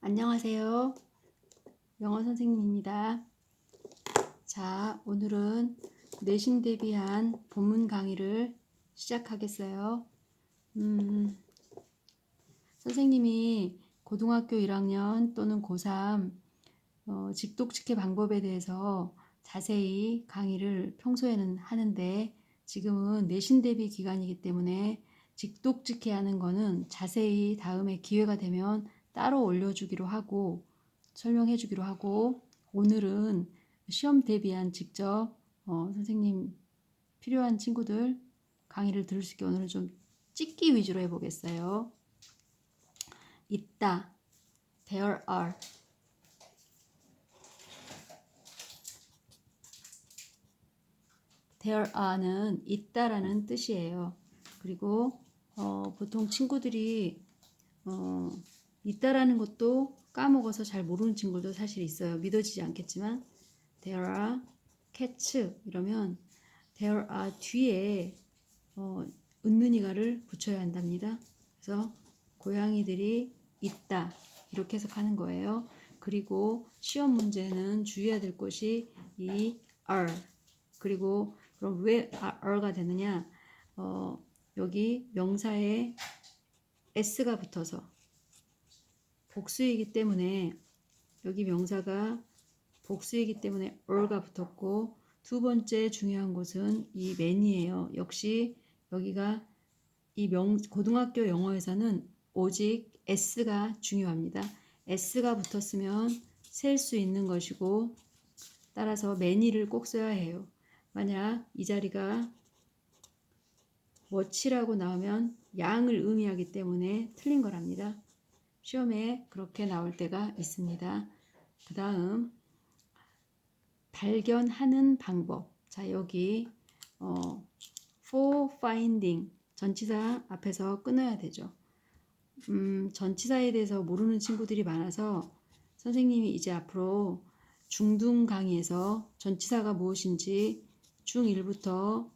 안녕하세요. 영어 선생님입니다. 자, 오늘은 내신 대비한 본문 강의를 시작하겠어요. 선생님이 고등학교 1학년 또는 고3 직독직해 방법에 대해서 자세히 강의를 평소에는 하는데 지금은 내신 대비 기간이기 때문에 직독직해 하는 거는 자세히 다음에 기회가 되면 따로 올려주기로 하고 설명해 주기로 하고, 오늘은 시험 대비한 직접 선생님 필요한 친구들 강의를 들을 수 있게 오늘은 좀 찍기 위주로 해보겠어요. 있다, there are. there are는 있다라는 뜻이에요. 그리고 보통 친구들이 있다라는 것도 까먹어서 잘 모르는 친구도 사실 있어요. 믿어지지 않겠지만 there are cats 이러면 there are 뒤에 은는이가를 붙여야 한답니다. 그래서 고양이들이 있다 이렇게 해석하는 거예요. 그리고 시험 문제는 주의해야 될 것이 이 are. 그리고 그럼 왜 are가 되느냐? 여기 명사에 s가 붙어서 복수이기 때문에, 여기 명사가 복수이기 때문에 or가 붙었고, 두 번째 중요한 것은 이 man이에요. 역시 여기가 고등학교 영어에서는 오직 s가 중요합니다. s가 붙었으면 셀 수 있는 것이고, 따라서 many를 꼭 써야 해요. 만약 이 자리가 much라고 나오면 양을 의미하기 때문에 틀린 거랍니다. 시험에 그렇게 나올 때가 있습니다. 그 다음 발견하는 방법. 자, 여기 for finding 전치사 앞에서 끊어야 되죠. 전치사에 대해서 모르는 친구들이 많아서 선생님이 이제 앞으로 중등 강의에서 전치사가 무엇인지 중1부터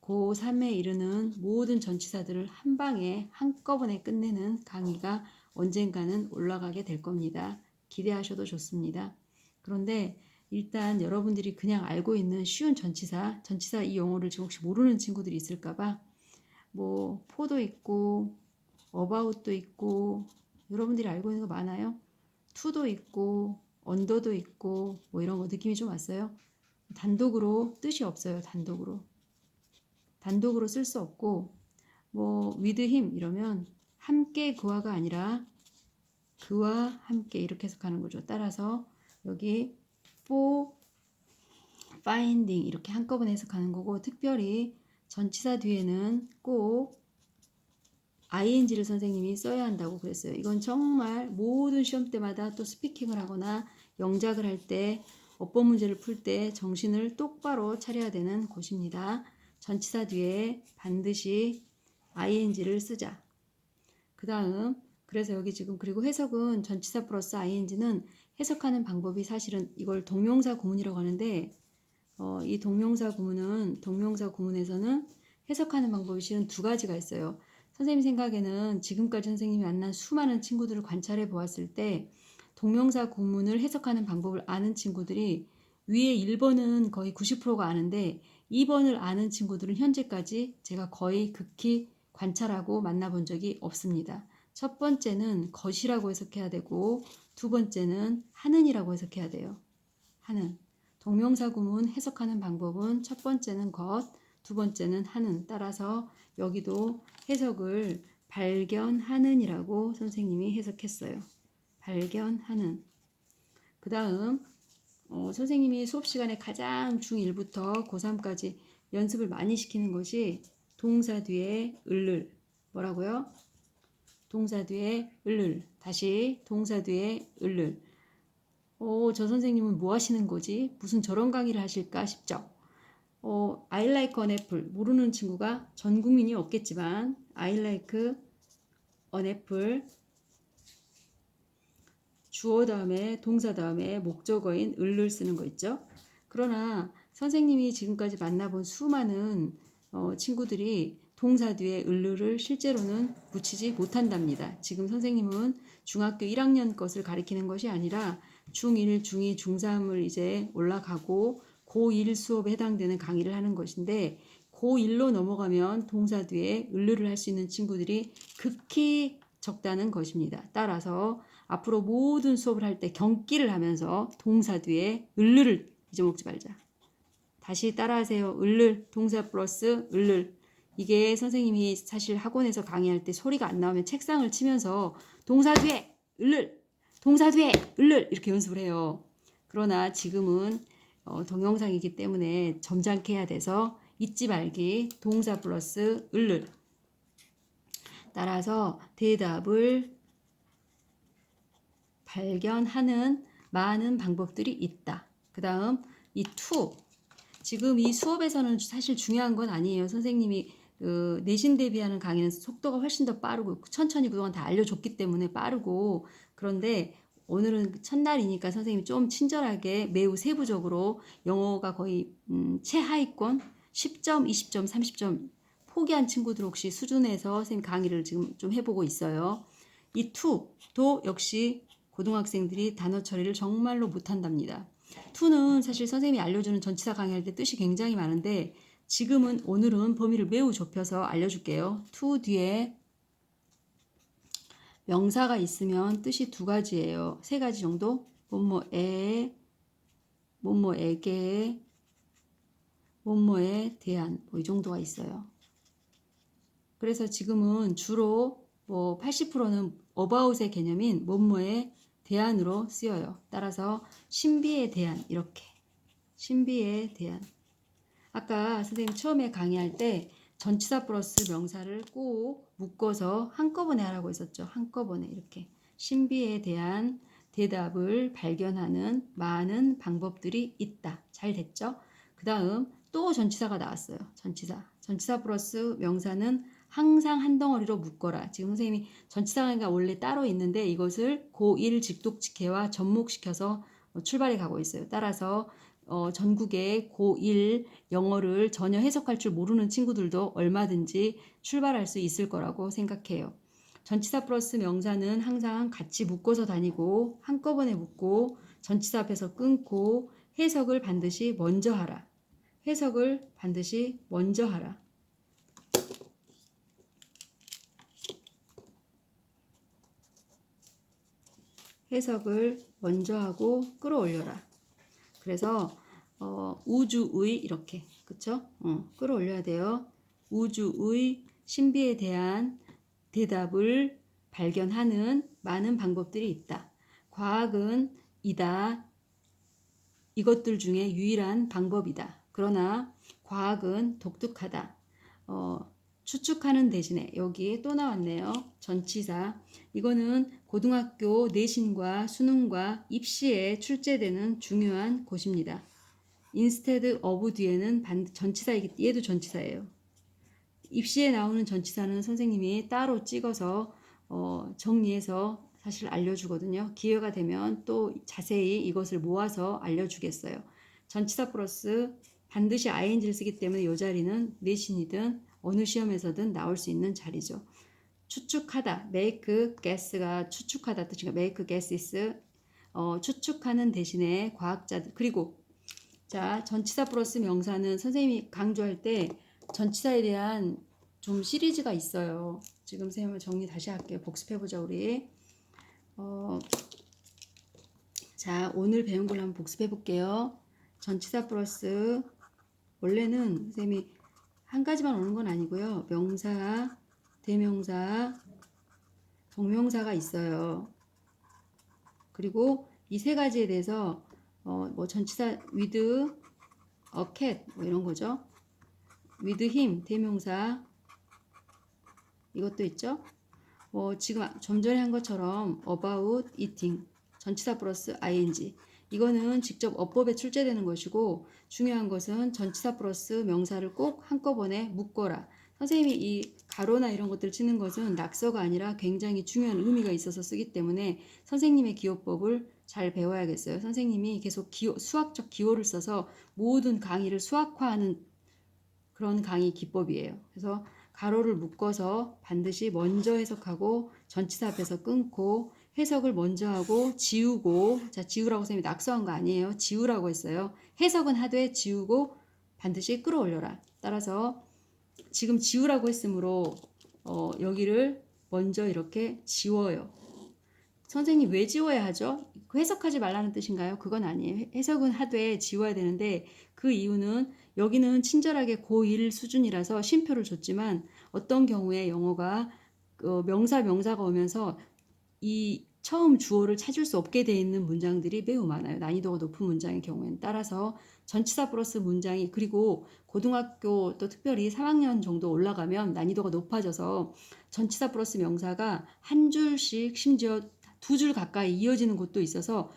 고3에 이르는 모든 전치사들을 한 방에 한꺼번에 끝내는 강의가 언젠가는 올라가게 될 겁니다. 기대하셔도 좋습니다. 그런데 일단 여러분들이 그냥 알고 있는 쉬운 전치사 이 용어를 지금 혹시 모르는 친구들이 있을까봐 뭐 for도 있고 about도 있고 여러분들이 알고 있는 거 많아요. to도 있고 under도 있고 뭐 이런 거 느낌이 좀 왔어요. 단독으로 뜻이 없어요. 단독으로 쓸 수 없고, 뭐 with him 이러면 함께 그와가 아니라 그와 함께 이렇게 해석하는 거죠. 따라서 여기 for finding 이렇게 한꺼번에 해석하는 거고, 특별히 전치사 뒤에는 꼭 ing를 선생님이 써야 한다고 그랬어요. 이건 정말 모든 시험 때마다 또 스피킹을 하거나 영작을 할 때 어법 문제를 풀 때 정신을 똑바로 차려야 되는 곳입니다. 전치사 뒤에 반드시 ing를 쓰자. 그 다음 그래서 여기 지금 그리고 해석은 전치사 플러스 ing는 해석하는 방법이 사실은 이걸 동명사 구문이라고 하는데, 이 동명사 구문에서는 해석하는 방법이 실은 두 가지가 있어요. 선생님 생각에는 지금까지 선생님이 만난 수많은 친구들을 관찰해 보았을 때 동명사 구문을 해석하는 방법을 아는 친구들이 위에 1번은 거의 90%가 아는데 2번을 아는 친구들은 현재까지 제가 거의 극히 관찰하고 만나본 적이 없습니다. 첫 번째는 것이라고 해석해야 되고, 두 번째는 하는이라고 해석해야 돼요. 하는. 동명사 구문 해석하는 방법은 첫 번째는 것, 두 번째는 하는. 따라서 여기도 해석을 발견하는이라고 선생님이 해석했어요. 발견하는. 그 다음 선생님이 수업 시간에 가장 중1부터 고3까지 연습을 많이 시키는 것이 동사 뒤에 을을. 뭐라고요? 동사 뒤에 을을. 다시 동사 뒤에 을을. 저 선생님은 뭐 하시는 거지? 무슨 저런 강의를 하실까 싶죠? I like an apple. 모르는 친구가 전 국민이 없겠지만 I like an apple. 주어 다음에 동사 다음에 목적어인 을을 쓰는 거 있죠? 그러나 선생님이 지금까지 만나본 수많은 친구들이 동사 뒤에 을르를 실제로는 붙이지 못한답니다. 지금 선생님은 중학교 1학년 것을 가리키는 것이 아니라 중1, 중2, 중3을 이제 올라가고 고1 수업에 해당되는 강의를 하는 것인데 고1로 넘어가면 동사 뒤에 을르를 할 수 있는 친구들이 극히 적다는 것입니다. 따라서 앞으로 모든 수업을 할 때 경기를 하면서 동사 뒤에 을르를 잊어먹지 말자. 다시 따라하세요. 을를, 동사 플러스 을를. 이게 선생님이 사실 학원에서 강의할 때 소리가 안 나오면 책상을 치면서 동사 뒤에 을를, 동사 뒤에 을를 이렇게 연습을 해요. 그러나 지금은 동영상이기 때문에 점잖게 해야 돼서 잊지 말기 동사 플러스 을를. 따라서 대답을 발견하는 많은 방법들이 있다. 그 다음 이 to. 지금 이 수업에서는 사실 중요한 건 아니에요. 선생님이 내신 대비하는 강의는 속도가 훨씬 더 빠르고 천천히 그동안 다 알려줬기 때문에 빠르고, 그런데 오늘은 첫날이니까 선생님이 좀 친절하게 매우 세부적으로 영어가 거의 최하위권 10점, 20점, 30점 포기한 친구들 혹시 수준에서 선생님 강의를 지금 좀 해보고 있어요. 이 to도 역시 고등학생들이 단어 처리를 정말로 못한답니다. to는 사실 선생님이 알려주는 전치사 강의할 때 뜻이 굉장히 많은데 지금은 오늘은 범위를 매우 좁혀서 알려줄게요. to 뒤에 명사가 있으면 뜻이 두 가지예요. 세 가지 정도? 뭐뭐에, 뭐뭐에게, 뭐뭐에 대한 이 정도가 있어요. 그래서 지금은 주로 80%는 about의 개념인 뭐뭐에 대한으로 쓰여요. 따라서 신비에 대한 이렇게 신비에 대한. 아까 선생님 처음에 강의할 때 전치사 플러스 명사를 꼭 묶어서 한꺼번에 하라고 했었죠. 한꺼번에 이렇게 신비에 대한 대답을 발견하는 많은 방법들이 있다. 잘 됐죠? 그 다음 또 전치사가 나왔어요. 전치사 플러스 명사는 항상 한 덩어리로 묶어라. 지금 선생님이 전치사가 원래 따로 있는데 이것을 고1 직독직해와 접목시켜서 출발해 가고 있어요. 따라서 전국의 고1 영어를 전혀 해석할 줄 모르는 친구들도 얼마든지 출발할 수 있을 거라고 생각해요. 전치사 플러스 명사는 항상 같이 묶어서 다니고 한꺼번에 묶고 전치사 앞에서 끊고 해석을 반드시 먼저 하라. 해석을 반드시 먼저 하라. 해석을 먼저 하고 끌어올려라. 그래서 우주의 이렇게 그쵸? 끌어올려야 돼요. 우주의 신비에 대한 대답을 발견하는 많은 방법들이 있다. 과학은 이것들 중에 유일한 방법이다. 그러나 과학은 독특하다. 추측하는 대신에 여기 또 나왔네요. 전치사. 이거는 고등학교 내신과 수능과 입시에 출제되는 중요한 곳입니다. instead of 뒤에는 전치사, 얘도 전치사예요. 입시에 나오는 전치사는 선생님이 따로 찍어서 정리해서 사실 알려주거든요. 기회가 되면 또 자세히 이것을 모아서 알려주겠어요. 전치사 플러스 반드시 ing를 쓰기 때문에 이 자리는 내신이든 어느 시험에서든 나올 수 있는 자리죠. 추측하다, make guess가 추측하다 뜻이니까 make guesses, 추측하는 대신에 과학자들. 그리고 자, 전치사 플러스 명사는 선생님이 강조할 때 전치사에 대한 좀 시리즈가 있어요. 지금 선생님 정리 다시 할게요. 복습해보자 우리. 자, 오늘 배운 걸 한번 복습해볼게요. 전치사 플러스 원래는 선생님이 한 가지만 오는 건 아니고요. 명사, 대명사, 동명사가 있어요. 그리고 이 세 가지에 대해서 전치사 with a cat 이런 거죠. with him 대명사 이것도 있죠. 지금 좀 전에 한 것처럼 about eating 전치사 플러스 ing 이거는 직접 어법에 출제되는 것이고 중요한 것은 전치사 플러스 명사를 꼭 한꺼번에 묶어라. 선생님이 이 가로나 이런 것들을 치는 것은 낙서가 아니라 굉장히 중요한 의미가 있어서 쓰기 때문에 선생님의 기호법을 잘 배워야겠어요. 선생님이 계속 수학적 기호를 써서 모든 강의를 수학화하는 그런 강의 기법이에요. 그래서 가로를 묶어서 반드시 먼저 해석하고 전치사 앞에서 끊고 해석을 먼저 하고 지우고, 자, 지우라고 선생님이 낙서한 거 아니에요. 지우라고 했어요. 해석은 하되 지우고 반드시 끌어올려라. 따라서 지금 지우라고 했으므로 여기를 먼저 이렇게 지워요. 선생님 왜 지워야 하죠? 해석하지 말라는 뜻인가요? 그건 아니에요. 해석은 하되 지워야 되는데 그 이유는 여기는 친절하게 고1 수준이라서 쉼표를 줬지만 어떤 경우에 영어가 명사가 오면서 이 처음 주어를 찾을 수 없게 되어 있는 문장들이 매우 많아요. 난이도가 높은 문장의 경우에는. 따라서 전치사 플러스 문장이, 그리고 고등학교 또 특별히 3학년 정도 올라가면 난이도가 높아져서 전치사 플러스 명사가 한 줄씩 심지어 2줄 가까이 이어지는 곳도 있어서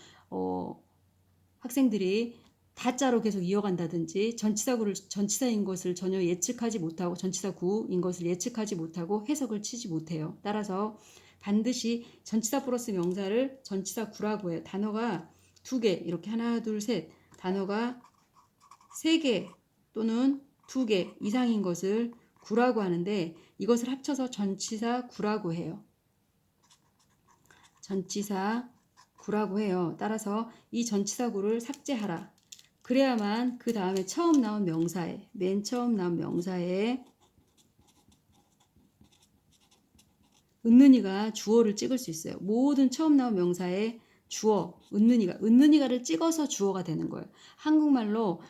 학생들이 다자로 계속 이어간다든지 전치사인 것을 전혀 예측하지 못하고 전치사 구인 것을 예측하지 못하고 해석을 치지 못해요. 따라서 반드시 전치사 플러스 명사를 전치사 구라고 해요. 단어가 2개, 이렇게 하나, 둘, 셋, 단어가 3개 또는 2개 이상인 것을 구라고 하는데 이것을 합쳐서 전치사 구라고 해요. 전치사 구라고 해요. 따라서 이 전치사 구를 삭제하라. 그래야만 그 다음에 처음 나온 명사에, 맨 처음 나온 명사에 은는이가 주어를 찍을 수 있어요. 모든 처음 나온 명사에 주어, 은는이가를 찍어서 주어가 되는 거예요. 한국말로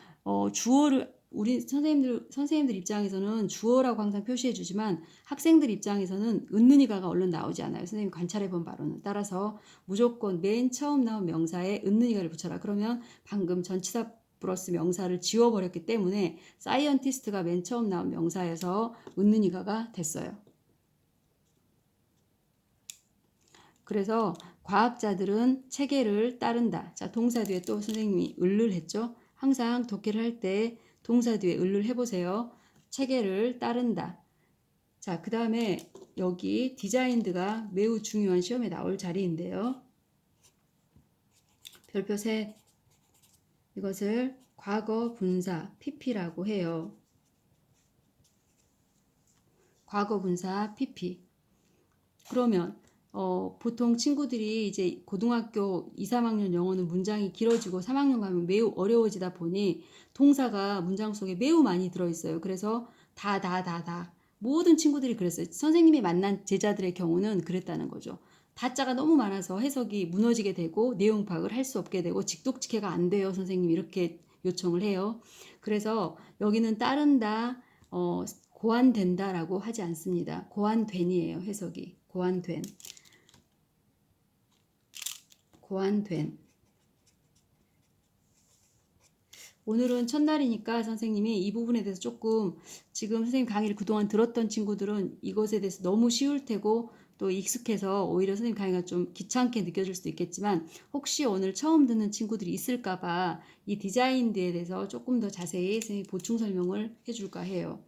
주어를 우리 선생님들 입장에서는 주어라고 항상 표시해 주지만 학생들 입장에서는 은는이가가 얼른 나오지 않아요. 선생님 관찰해 본 바로는. 따라서 무조건 맨 처음 나온 명사에 은는이가를 붙여라. 그러면 방금 전치사 플러스 명사를 지워버렸기 때문에 사이언티스트가 맨 처음 나온 명사에서 은는이가가 됐어요. 그래서 과학자들은 체계를 따른다. 자, 동사 뒤에 또 선생님이 을을 했죠. 항상 독해를 할 때 동사 뒤에 을을 해보세요. 체계를 따른다. 자, 그 다음에 여기 디자인드가 매우 중요한 시험에 나올 자리인데요. 별표 셋. 이것을 과거 분사 PP라고 해요. 과거 분사 PP. 그러면 보통 친구들이 이제 고등학교 2, 3학년 영어는 문장이 길어지고 3학년 가면 매우 어려워지다 보니 동사가 문장 속에 매우 많이 들어있어요. 그래서 다. 모든 친구들이 그랬어요. 선생님이 만난 제자들의 경우는 그랬다는 거죠. 다자가 너무 많아서 해석이 무너지게 되고 내용 파악을 할 수 없게 되고 직독직해가 안 돼요. 선생님 이렇게 요청을 해요. 그래서 여기는 따른다, 고안된다라고 하지 않습니다. 고안된이에요. 해석이. 고안된. 오늘은 첫날이니까 선생님이 이 부분에 대해서 조금, 지금 선생님 강의를 그동안 들었던 친구들은 이것에 대해서 너무 쉬울 테고 또 익숙해서 오히려 선생님 강의가 좀 귀찮게 느껴질 수도 있겠지만 혹시 오늘 처음 듣는 친구들이 있을까봐 이 디자인드에 대해서 조금 더 자세히 선생님이 보충 설명을 해줄까 해요.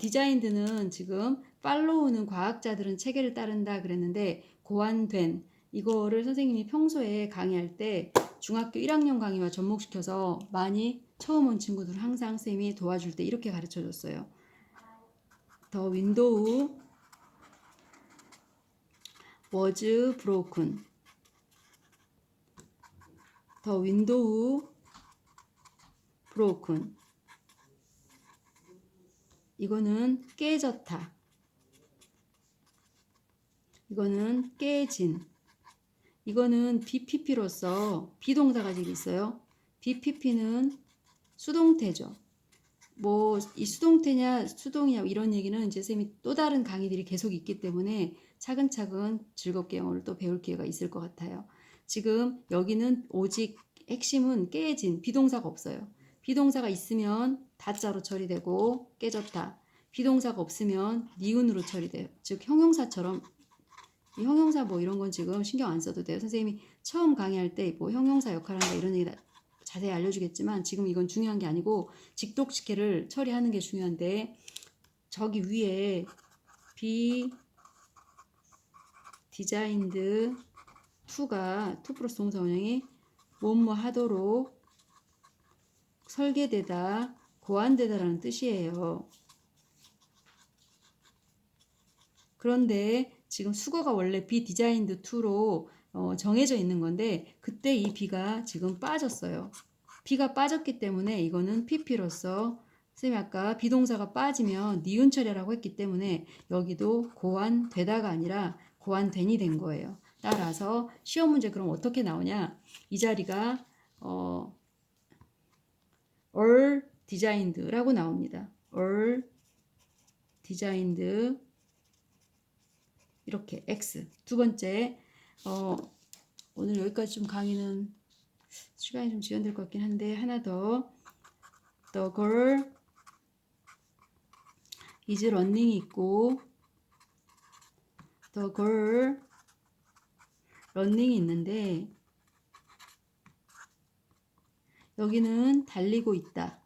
디자인드는 지금 팔로우는 과학자들은 체계를 따른다 그랬는데 고안된, 이거를 선생님이 평소에 강의할 때 중학교 1학년 강의와 접목시켜서 많이 처음 온 친구들 항상 쌤이 도와줄 때 이렇게 가르쳐 줬어요. The window was broken. The window broken. 이거는 깨졌다. 이거는 깨진. 이거는 BPP로서 비동사가 지금 있어요. BPP는 수동태죠. 뭐 이 수동태냐 수동이냐 이런 얘기는 이제 쌤이 또 다른 강의들이 계속 있기 때문에 차근차근 즐겁게 영어를 또 배울 기회가 있을 것 같아요. 지금 여기는 오직 핵심은 깨진, 비동사가 없어요. 비동사가 있으면 다자로 처리되고 깨졌다. 비동사가 없으면 니은으로 처리돼요. 즉 형용사처럼. 이 형용사 뭐 이런 건 지금 신경 안 써도 돼요. 선생님이 처음 강의할 때 뭐 형용사 역할한다 이런 얘기 자세히 알려주겠지만 지금 이건 중요한 게 아니고 직독직해를 처리하는 게 중요한데 저기 위에 be designed to가 to 플러스 동사 원형이 뭐뭐 하도록 설계되다, 고안되다라는 뜻이에요. 그런데 지금 수거가 원래 be designed to로 정해져 있는 건데 그때 이 be가 지금 빠졌어요. be가 빠졌기 때문에 이거는 pp로서 쌤이 아까 비동사가 빠지면 니은 처리라고 했기 때문에 여기도 고안되다가 아니라 고안된이 된 거예요. 따라서 시험 문제 그럼 어떻게 나오냐? 이 자리가 all designed라고 나옵니다. all designed 이렇게 X. 두 번째, 오늘 여기까지 좀 강의는 시간이 좀 지연될 것 같긴 한데 하나 더. The girl is running이 있고 The girl running이 있는데 여기는 달리고 있다.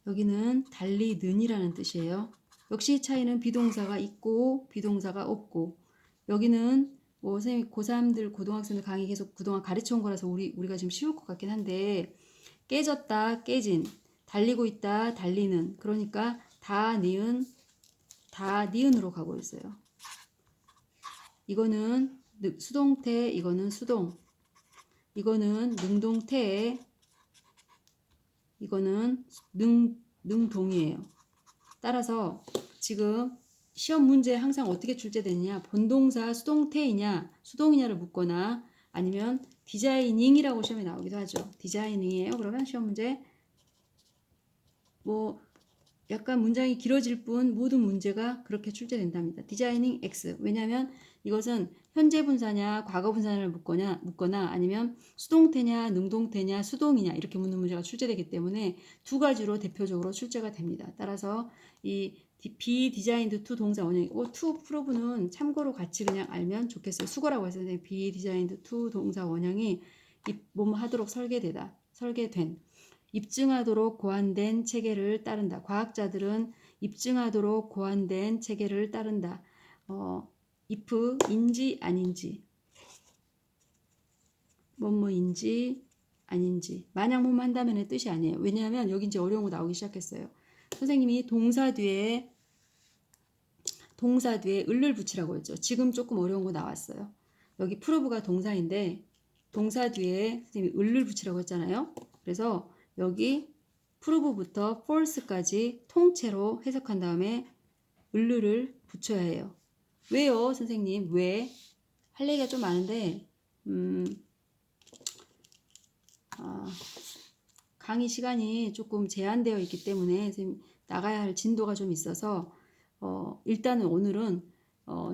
여기는 달리는이라는 뜻이에요. 역시 차이는 비동사가 있고 비동사가 없고 여기는 뭐 선생님 고3들 고등학생들 강의 계속 그동안 가르쳐 온 거라서 우리가 지금 쉬울 것 같긴 한데 깨졌다 깨진 달리고 있다 달리는 그러니까 다 니은으로 가고 있어요. 이거는 수동태 이거는 수동 이거는 능동태 이거는 능동이에요. 따라서 지금 시험 문제 항상 어떻게 출제되느냐 본동사 수동태이냐 수동이냐를 묻거나 아니면 디자이닝이라고 시험에 나오기도 하죠. 디자이닝이에요. 그러면 시험 문제 뭐 약간 문장이 길어질 뿐 모든 문제가 그렇게 출제된답니다. 디자이닝 X. 왜냐하면 이것은 현재 분사냐 과거 분사냐를 묻거나 아니면 수동태냐 능동태냐 수동이냐 이렇게 묻는 문제가 출제되기 때문에 두 가지로 대표적으로 출제가 됩니다. 따라서 이 be designed to 동사 원형이고 to 프로브는 참고로 같이 그냥 알면 좋겠어요. 수거라고 해서 be designed to 동사 원형이 뭐뭐 하도록 설계된 입증하도록 고안된 체계를 따른다. 과학자들은 입증하도록 고안된 체계를 따른다. if인지 아닌지 뭐뭐인지 아닌지 마냥 뭐뭐 한다면의 뜻이 아니에요. 왜냐하면 여기 이제 어려운 거 나오기 시작했어요. 선생님이 동사 뒤에 을을 붙이라고 했죠. 지금 조금 어려운 거 나왔어요. 여기 프로브가 동사인데 동사 뒤에 선생님이 을을 붙이라고 했잖아요. 그래서 여기 프로브부터 false까지 통째로 해석한 다음에 을을 붙여야 해요. 왜요, 선생님? 왜? 할 얘기가 좀 많은데 강의 시간이 조금 제한되어 있기 때문에 선생님 나가야 할 진도가 좀 있어서 일단은 오늘은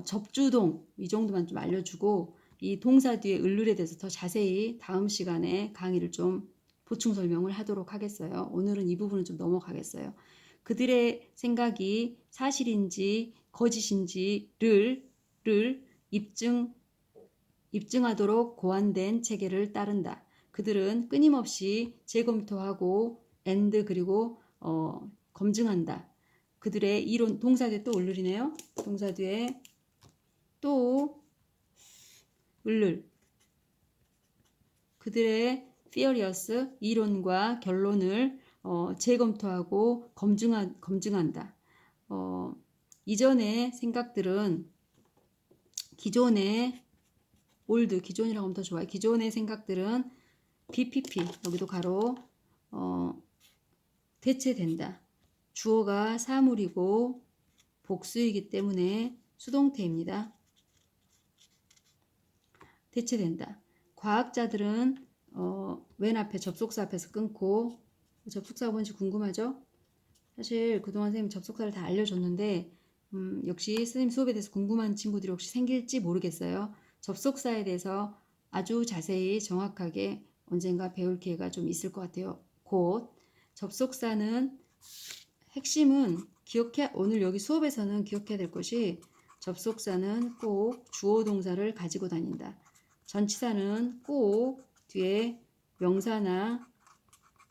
접주동 이 정도만 좀 알려주고 이 동사 뒤에 을에 대해서 더 자세히 다음 시간에 강의를 좀 보충 설명을 하도록 하겠어요. 오늘은 이 부분은 좀 넘어가겠어요. 그들의 생각이 사실인지 거짓인지를 입증하도록 고안된 체계를 따른다. 그들은 끊임없이 재검토하고 그리고 검증한다. 그들의 이론 동사 뒤에 또 을이네요. 동사 뒤에 또 을을 그들의 fearless 이론과 결론을 재검토하고 검증한다. 이전의 생각들은 기존의 기존이라고 하면 더 좋아요. 기존의 생각들은 BPP 여기도 가로 대체된다. 주어가 사물이고 복수이기 때문에 수동태입니다. 대체된다. 과학자들은 맨 앞에 접속사 앞에서 끊고 접속사가 뭔지 궁금하죠? 사실 그동안 선생님 접속사를 다 알려줬는데 역시 선생님 수업에 대해서 궁금한 친구들이 혹시 생길지 모르겠어요. 접속사에 대해서 아주 자세히 정확하게 언젠가 배울 기회가 좀 있을 것 같아요. 곧 접속사는 핵심은 오늘 여기 수업에서는 기억해야 될 것이 접속사는 꼭 주어 동사를 가지고 다닌다. 전치사는 꼭 뒤에 명사나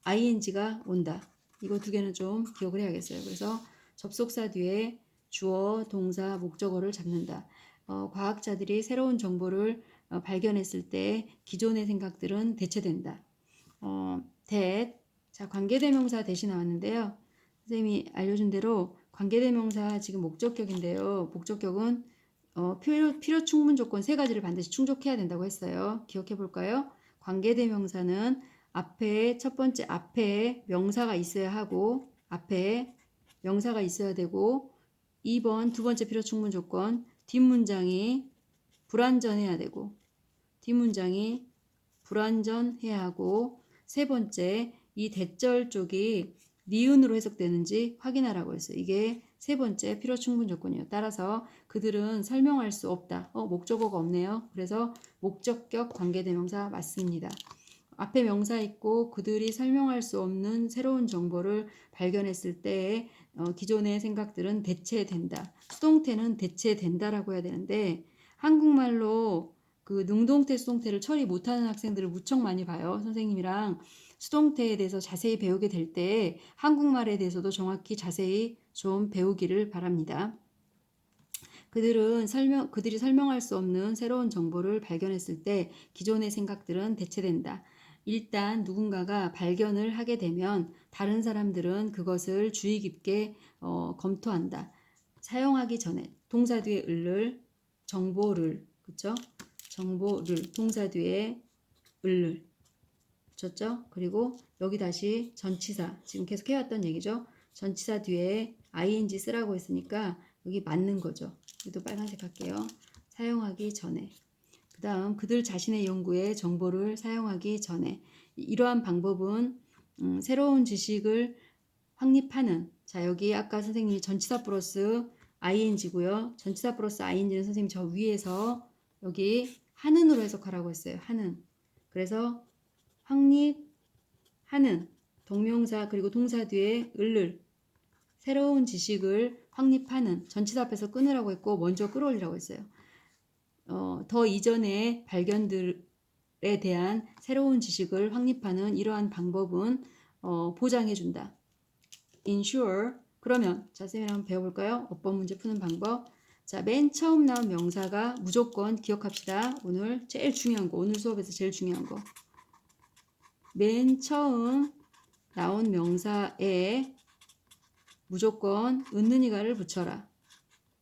ing가 온다. 이거 두 개는 좀 기억을 해야겠어요. 그래서 접속사 뒤에 주어, 동사, 목적어를 잡는다. 과학자들이 새로운 정보를 발견했을 때 기존의 생각들은 대체된다. 자, 관계대명사 대신 나왔는데요. 선생님이 알려준 대로 관계대명사 지금 목적격인데요. 목적격은 필요 충분 조건 세 가지를 반드시 충족해야 된다고 했어요. 기억해 볼까요? 관계대명사는 앞에 첫 번째 앞에 명사가 있어야 하고 앞에 명사가 있어야 되고 2번 두 번째 필요 충분 조건 뒷문장이 불완전해야 되고 뒷문장이 불완전해야 하고 세 번째 이 대절 쪽이 니은으로 해석되는지 확인하라고 했어요. 이게 세 번째 필요 충분 조건이에요. 따라서 그들은 설명할 수 없다. 목적어가 없네요. 그래서 목적격 관계대명사 맞습니다. 앞에 명사 있고 그들이 설명할 수 없는 새로운 정보를 발견했을 때 기존의 생각들은 대체된다. 수동태는 대체된다라고 해야 되는데 한국말로 그 능동태, 수동태를 처리 못하는 학생들을 무척 많이 봐요. 선생님이랑 수동태에 대해서 자세히 배우게 될 때 한국말에 대해서도 정확히 자세히 좀 배우기를 바랍니다. 그들이 설명할 수 없는 새로운 정보를 발견했을 때 기존의 생각들은 대체된다. 일단 누군가가 발견을 하게 되면 다른 사람들은 그것을 주의 깊게 검토한다. 사용하기 전에 동사 뒤에 을을 정보를 그쵸? 정보를 동사 뒤에 을을 붙였죠? 그리고 여기 다시 전치사 지금 계속 해왔던 얘기죠? 전치사 뒤에 ing 쓰라고 했으니까 여기 맞는 거죠. 여기도 빨간색 할게요. 사용하기 전에 그 다음 그들 자신의 연구에 정보를 사용하기 전에 이러한 방법은 새로운 지식을 확립하는 자 여기 아까 선생님이 전치사 플러스 ing고요. 전치사 플러스 ing는 선생님 저 위에서 여기 하는으로 해석하라고 했어요. 하는 그래서 확립하는 동명사 그리고 동사 뒤에 을을 새로운 지식을 확립하는 전치사 앞에서 끊으라고 했고 먼저 끌어올리라고 했어요. 더 이전의 발견들에 대한 새로운 지식을 확립하는 이러한 방법은 보장해준다. ensure 그러면 자 선생님 한번 배워볼까요? 어법 문제 푸는 방법. 자 맨 처음 나온 명사가 무조건 기억합시다. 오늘 제일 중요한 거 오늘 수업에서 제일 중요한 거 맨 처음 나온 명사에 무조건 은는이가를 붙여라.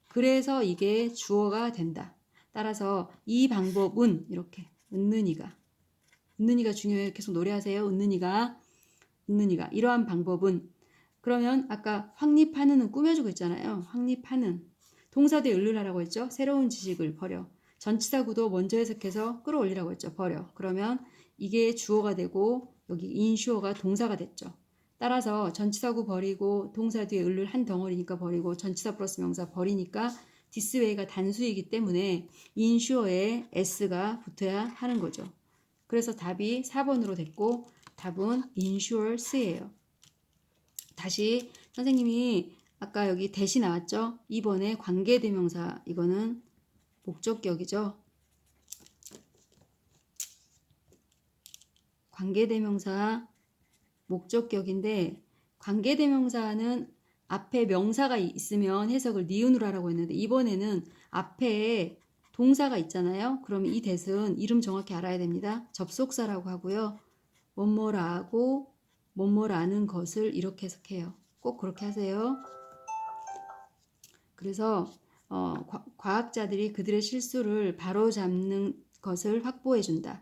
그래서 이게 주어가 된다. 따라서 이 방법은 이렇게 은는이가 중요해요. 계속 노래하세요. 은는이가 이러한 방법은 그러면 아까 확립하는은 꾸며주고 있잖아요. 확립하는 동사 뒤에 을을 하라고 했죠. 새로운 지식을 버려. 전치사 구도 먼저 해석해서 끌어올리라고 했죠. 버려. 그러면 이게 주어가 되고 여기 인슈어가 동사가 됐죠. 따라서 전치사구 버리고 동사 뒤에 을을 한 덩어리니까 버리고 전치사 플러스 명사 버리니까 디스웨이가 단수이기 때문에 인슈어에 s가 붙어야 하는 거죠. 그래서 답이 4번으로 됐고 답은 insures예요. 다시 선생님이 아까 여기 대시 나왔죠? 2번에 관계대명사 이거는 목적격이죠. 관계대명사 목적격인데 관계대명사는 앞에 명사가 있으면 해석을 니은으로 하라고 했는데 이번에는 앞에 동사가 있잖아요. 그럼 이 대은 이름 정확히 알아야 됩니다. 접속사라고 하고요. 뭐뭐라고 뭐뭐라는 것을 이렇게 해석해요. 꼭 그렇게 하세요. 그래서 과학자들이 그들의 실수를 바로잡는 것을 확보해준다.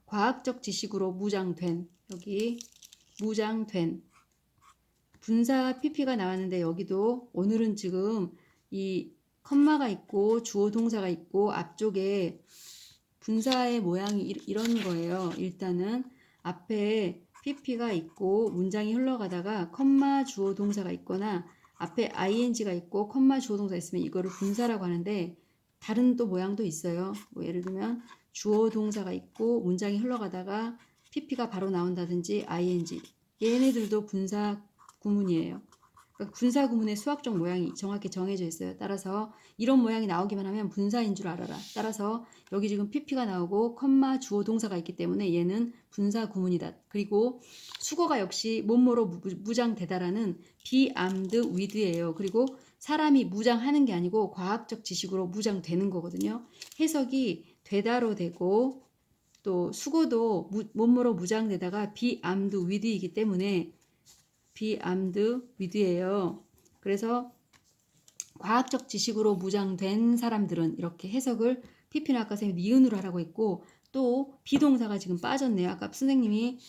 과학적 지식으로 무장된 여기 무장된 분사 pp가 나왔는데 여기도 오늘은 지금 이 컴마가 있고 주어 동사가 있고 앞쪽에 분사의 모양이 이런 거예요. 일단은 앞에 pp가 있고 문장이 흘러가다가 컴마 주어 동사가 있거나 앞에 ing가 있고 컴마 주어 동사 있으면 이거를 분사라고 하는데 다른 또 모양도 있어요. 뭐 예를 들면 주어 동사가 있고 문장이 흘러가다가 pp가 바로 나온다든지 ing 얘네들도 분사 구문이에요. 그러니까 분사 구문의 수학적 모양이 정확히 정해져 있어요. 따라서 이런 모양이 나오기만 하면 분사인 줄 알아라. 따라서 여기 지금 pp가 나오고 컴마 주어 동사가 있기 때문에 얘는 분사 구문이다. 그리고 수거가 역시 뭐뭐로 무장되다라는 be armed with예요. 그리고 사람이 무장하는 게 아니고 과학적 지식으로 무장되는 거거든요. 해석이 되다로 되고 또 수거도 뭐뭐로 무장되다가 be armed with이기 때문에 be armed with예요. 그래서 과학적 지식으로 무장된 사람들은 이렇게 해석을 PP는 아까 선생님이 니은으로 하라고 했고 또 비동사가 지금 빠졌네요. 아까 선생님이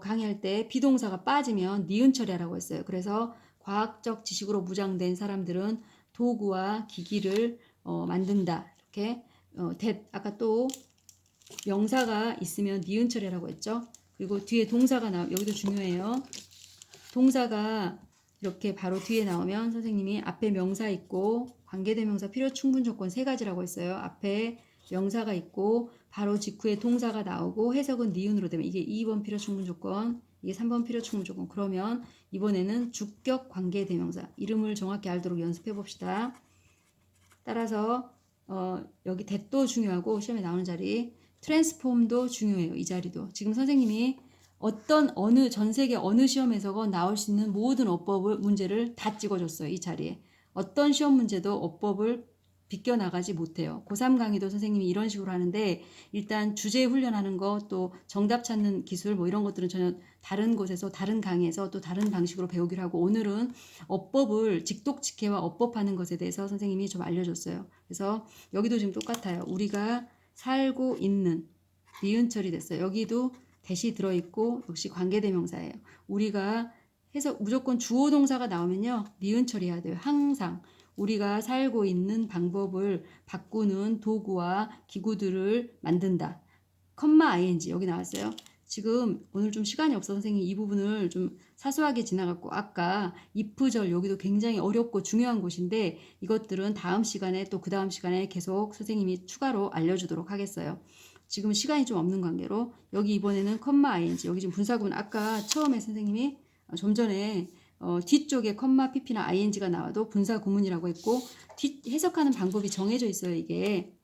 강의할 때 비동사가 빠지면 니은 처리하라고 했어요. 그래서 과학적 지식으로 무장된 사람들은 도구와 기기를 만든다. 이렇게 아까 또 명사가 있으면 니은 처리라고 했죠. 그리고 뒤에 동사가 여기도 중요해요. 동사가 이렇게 바로 뒤에 나오면 선생님이 앞에 명사 있고 관계대명사 필요 충분 조건 세 가지라고 했어요. 앞에 명사가 있고 바로 직후에 동사가 나오고 해석은 니은으로 되면 이게 2번 필요 충분 조건, 이게 3번 필요 충분 조건. 그러면 이번에는 주격 관계대명사 이름을 정확히 알도록 연습해 봅시다. 따라서 여기 that도 중요하고 시험에 나오는 자리 트랜스폼도 중요해요. 이 자리도 지금 선생님이 전 세계 어느 시험에서건 나올 수 있는 모든 어법 문제를 다 찍어줬어요. 이 자리에 어떤 시험 문제도 어법을 비껴나가지 못해요. 고3 강의도 선생님이 이런 식으로 하는데 일단 주제 훈련하는 거 또 정답 찾는 기술 뭐 이런 것들은 전혀 다른 곳에서 다른 강의에서 또 다른 방식으로 배우기로 하고 오늘은 어법을 직독직해와 어법하는 것에 대해서 선생님이 좀 알려줬어요. 그래서 여기도 지금 똑같아요. 우리가 살고 있는 니은 처리됐어요. 여기도 대시 들어있고 역시 관계대명사예요. 우리가 해서 무조건 주어 동사가 나오면요. 니은 처리해야 돼요. 항상 우리가 살고 있는 방법을 바꾸는 도구와 기구들을 만든다. 컴마 ing 여기 나왔어요. 지금 오늘 좀 시간이 없어서 선생님이 이 부분을 좀 사소하게 지나갔고 아까 if절 여기도 굉장히 어렵고 중요한 곳인데 이것들은 다음 시간에 또 그 다음 시간에 계속 선생님이 추가로 알려주도록 하겠어요. 지금 시간이 좀 없는 관계로 여기 이번에는 컴마 ing 여기 지금 분사구문 아까 처음에 선생님이 좀 전에 뒤쪽에 컴마 pp나 ing가 나와도 분사구문이라고 했고 해석하는 방법이 정해져 있어요. 이게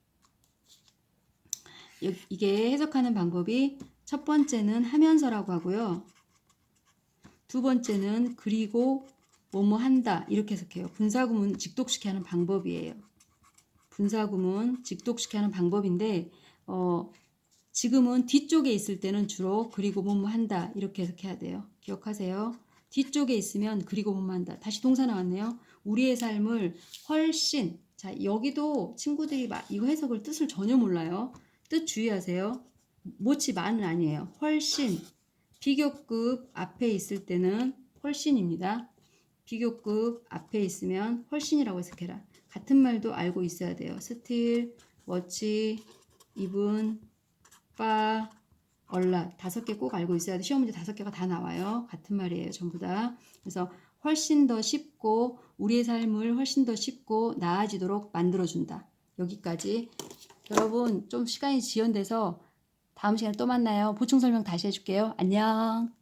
해석하는 방법이 첫 번째는 하면서라고 하고요. 두 번째는 그리고 뭐뭐 한다 이렇게 해석해요. 분사구문 직독시켜 하는 방법이에요. 분사구문 직독시켜 하는 방법인데 지금은 뒤쪽에 있을 때는 주로 그리고 뭐뭐 한다 이렇게 해석해야 돼요. 기억하세요. 뒤쪽에 있으면 그리고 뭐뭐 한다. 다시 동사 나왔네요. 우리의 삶을 훨씬 자 여기도 친구들이 이거 해석을 뜻을 전혀 몰라요. 뜻 주의하세요. 모치만은 아니에요. 훨씬 비교급 앞에 있을 때는 훨씬입니다. 비교급 앞에 있으면 훨씬이라고 해석해라. 같은 말도 알고 있어야 돼요. 스틸, 워치, 이분, 빠, 얼라 5개 꼭 알고 있어야 돼. 시험 문제 5개가 다 나와요. 같은 말이에요. 전부 다. 그래서 훨씬 더 쉽고 우리의 삶을 훨씬 더 쉽고 나아지도록 만들어준다. 여기까지. 여러분 좀 시간이 지연돼서 다음 시간에 또 만나요. 보충 설명 다시 해줄게요. 안녕.